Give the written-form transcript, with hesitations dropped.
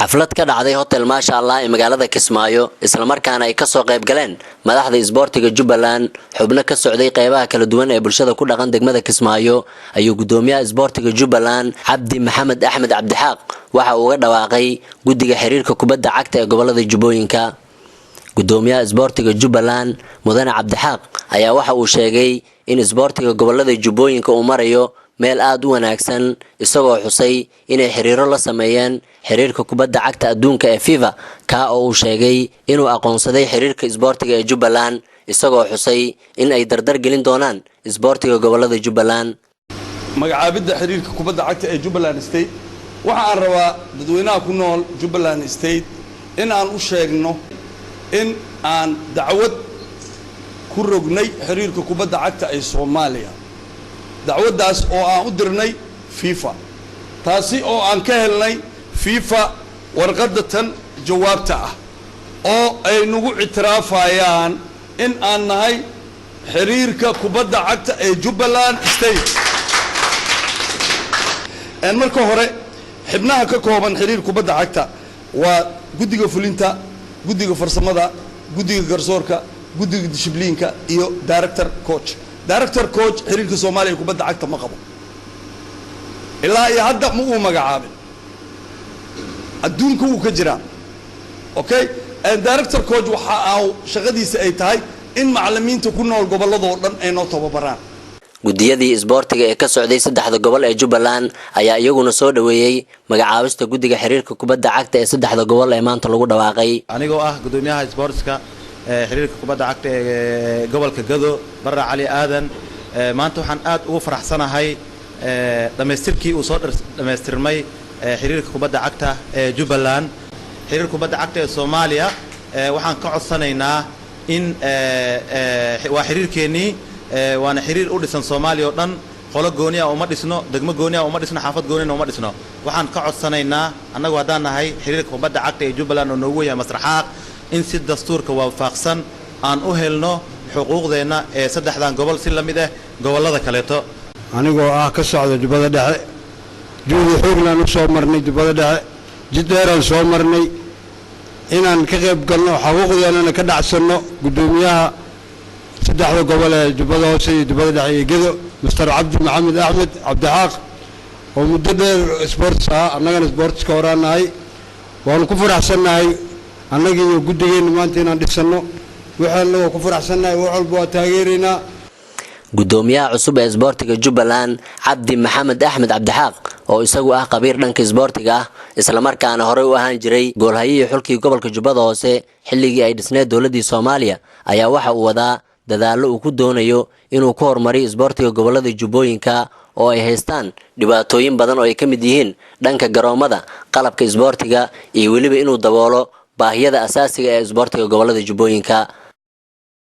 xaflad ka dhacday hotel Masha Allah ee magaalada Kismaayo isla markaana ay ka soo qayb galeen madaxda isboortiga Jubbaland xubno ka socday qaybaha kala duwan ee bulshada ku dhaqan degmada Kismaayo ayuu gudoomiyaha isboortiga Jubbaland Cabdi Maxamed Axmed Cabdixaaq waxa uu uga dhawaaqay guddiga xiriirka kubadda cagta ee gobolada Jubbooyinka gudoomiyaha isboortiga Jubbaland Mudane Cabdixaaq ayaa waxa uu sheegay in isboortiga gobolada Jubbooyinka uu marayo meel aad u wanaagsan isagoo xusay inay xiriiro la sameeyeen xiriirka kubadda cagta adduunka ee FIFA ka oo uu sheegay inuu aqoonsaday xiriirka isboortiga ee Jubbaland isagoo xusay in ay dardar gelin doonaan isboortiga gobolada Jubbaland magacaabida xiriirka kubadda cagta ee Jubbaland State waxa aan rabaa dadweynaha ku nool Jubbaland State in aan u sheegno in aan dacwad ku rognay xiriirka kubadda cagta ee Soomaaliya dacwadaas oo aan u dirnay FIFA taasi oo aan ka helnay FIFA warqadatan jawaabta ah oo ay nagu ictiraafayaan in aan nahay xiriirka kubadda cagta ee Jubbaland State en marka hore xibnaha ka kooban xiriirka kubadda cagta waa guddiga fulinta guddiga farsamada guddiga garsoorka guddiga discipliinka iyo director coach xiriirka Soomaaliya kubadda cagta ma qabo ilaa iyo hadda ma uu magacaabin adduunka uu ka jira okay and director coach waxa uu shaqadiisa ay tahay in macallimiinta ku nool gobolada oo dhan ay noo tababaraan gudiyadii isboortiga ee ka socday saddexda gobol ee Jubbaland ayaa iyaguna soo dhaweeyay magacaabista guddiga xiriirka kubadda cagta ee saddexda gobol ee maanta lagu dhawaaqay anigoo ah gudoomiyaha isboortiga xiriirka kubadda cagta ee gobolka Gado Barra Cali Aadan maanta waxaan aad ugu faraxsanahay dhameystirkii uu soo dhameystirmay xiriirka kubadda cagta ee Jubbaland xiriirka kubadda cagta ee Soomaaliya waxaan ka codsanaynaa in waa xiriirkeeni waana xiriir u dhisan Soomaaliya oo dhan qolo gooniya uma dhisno degmo gooniya uma dhisno xaafad gooniya uma dhisno waxaan ka codsanaynaa annagu hadaan nahay xiriirka kubadda cagta ee Jubbaland oo noogu yahay masraxaaq in si dastuurka waafaqsan aan u helno xuquuqdeena ee saddexdan gobol si la mid ah gobolada kaleeto anigoo ah ka socda Jubbada Dhexe juudu xooglan u soo marnay Jubbada Dhexe jiddeeran soo marnay inaan ka qayb galno xuquuqdeena ka dhacsano gudoomiyaha saddexda gobol ee Jubbada Hoose iyo Jubbada Dhexe iyo Gedo Mr. Cabdi Maxamed Axmed Cabdixaaq oo muddo dheer sports annagana sports ka horanahay waan ku faraxsanahay annaga iyo guddigeena maanta inaan dhisano waxaan ku faraxsanahay wax walba waa taageerina gudoomiyaha cusub ee isboortiga Jubbaland Cabdi Maxamed Axmed Cabdixaaq oo isagu ah qabiir dhanka isboortiga isla markaana hore u ahaan jiray goolhaye xulkii gobolka Jubbada Hoose xilligii ay dhisneed dawladda Soomaaliya ayaa waxa uu wadaa dadaalo uu ku doonayo inuu ku horumariyo isboortiga gobolada Jubbooyinka oo ay haystaan dhibaatooyin badan oo ay ka mid yihiin dhanka garoomada qalabka isboortiga iyo waliba inuu daboolo baahiyada asaasiga ee isboortiga gobolada Jubbooyinka